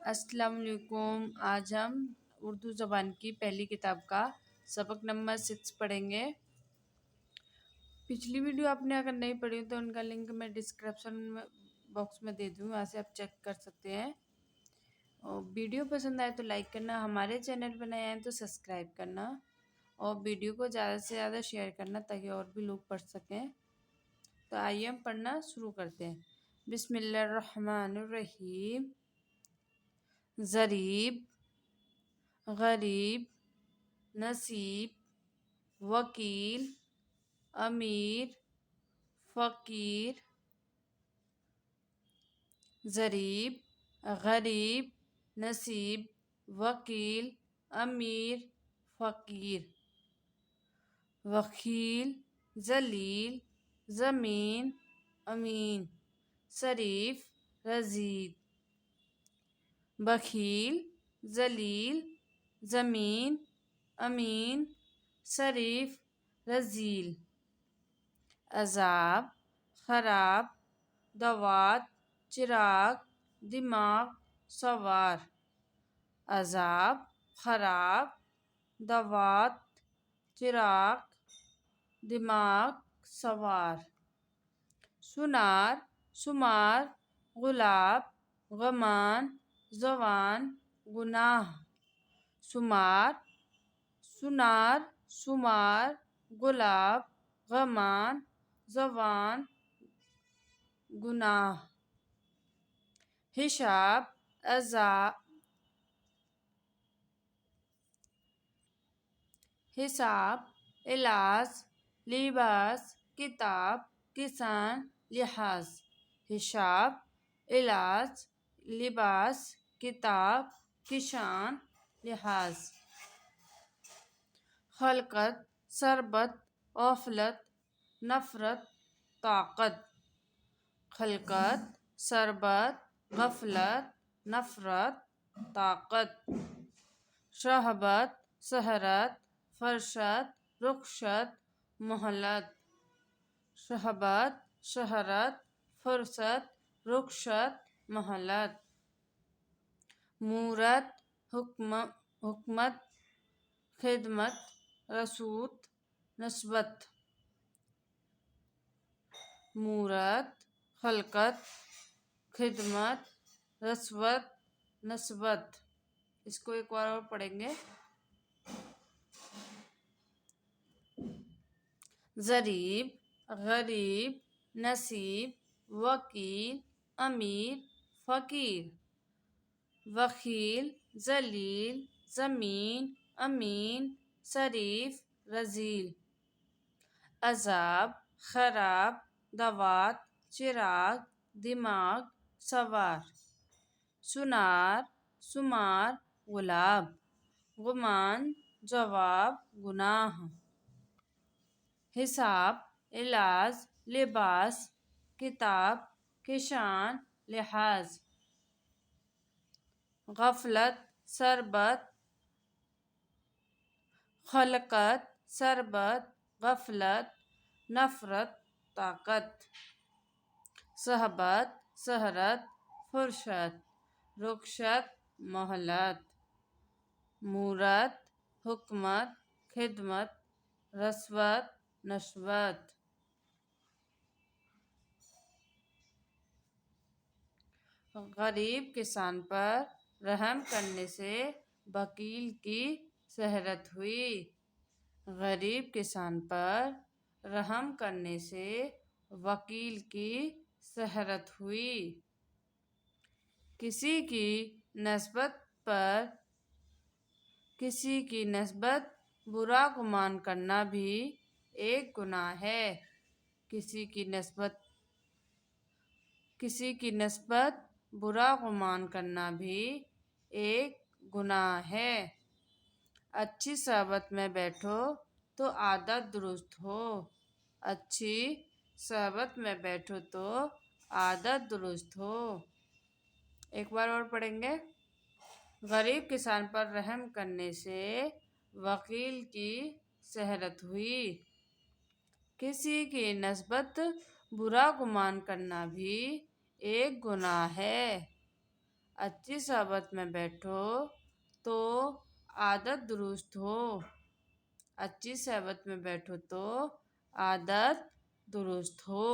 السلام علیکم۔ آج ہم اردو زبان کی پہلی کتاب کا سبق نمبر 6 پڑھیں گے۔ پچھلی ویڈیو آپ نے اگر نہیں پڑھی تو ان کا لنک میں ڈسکرپشن باکس میں دے دوں، وہاں سے آپ چیک کر سکتے ہیں۔ اور ویڈیو پسند آئے تو لائک کرنا، ہمارے چینل پر نئے آئے تو سبسکرائب کرنا، اور ویڈیو کو زیادہ سے زیادہ شیئر کرنا تاکہ اور بھی لوگ پڑھ سکیں۔ تو آئیے ہم پڑھنا شروع کرتے ہیں۔ بسم اللہ الرحمن الرحیم۔ ضریب، غریب، نصیب، وکیل، امیر، فقیر۔ ضریب، غریب، نصیب، وکیل، امیر، فقیر۔ وکیل، ذلیل، زمین، امین، شریف، رذیل۔ بخیل، ذلیل، زمین، امین، شریف، رذیل۔ عذاب، خراب، دوات، چراغ، دماغ، سوار۔ عذاب، خراب، دوات، چراغ، دماغ، سوار۔ سنار، شمار، گلاب، غمان، زوان، گناہ۔ شمار، سنار، شمار، گلاب، غمان، زوان، گناہ۔ حساب، حساب، علاج، لباس، کتاب، کسان، لحاظ۔ حساب، علاج، لباس، کتاب، کسان، لحاظ۔ خلقت، شربت، غفلت، نفرت، طاقت۔ خلقت، شربت، غفلت، نفرت، طاقت۔ صحبت، شہرت، فرصت، رخصت، مہلت۔ صحبت، شہرت، فرصت، رخصت، مہلت۔ مورت، حکمت، خدمت، رسوت، نسبت۔ مورت، خلقت، خدمت، رسوت، نسبت۔ اس کو ایک بار اور پڑھیں گے۔ ضریب، غریب، نصیب، وکیل، امیر، فقیر۔ بخیل، ذلیل، زمین، امین، شریف، رذیل۔ عذاب، خراب، دوات، چراغ، دماغ، سوار۔ سنار، شمار، گلاب، غمان، جواب، گناہ۔ حساب، علاج، لباس، کتاب، کسان، لحاظ۔ غفلت، شربت، خلقت، شربت، غفلت، نفرت، طاقت۔ صحبت، شہرت، فرصت، رخصت، مہلت۔ مورت، حکمت، خدمت، رسوت، نسبت۔ غریب کسان پر رحم کرنے سے وکیل کی شہرت ہوئی۔ غریب کسان پر رحم کرنے سے وکیل کی شہرت ہوئی۔ کسی کی نسبت برا گمان کرنا بھی ایک گناہ ہے۔ کسی کی نسبت برا گمان کرنا بھی ایک گناہ ہے۔ اچھی صحبت میں بیٹھو تو عادت درست ہو۔ اچھی صحبت میں بیٹھو تو عادت درست ہو۔ ایک بار اور پڑھیں گے۔ غریب کسان پر رحم کرنے سے وکیل کی شہرت ہوئی۔ کسی کی نسبت برا گمان کرنا بھی ایک گناہ ہے۔ اچھی صحبت میں بیٹھو تو عادت درست ہو۔ اچھی صحبت میں بیٹھو تو عادت درست ہو۔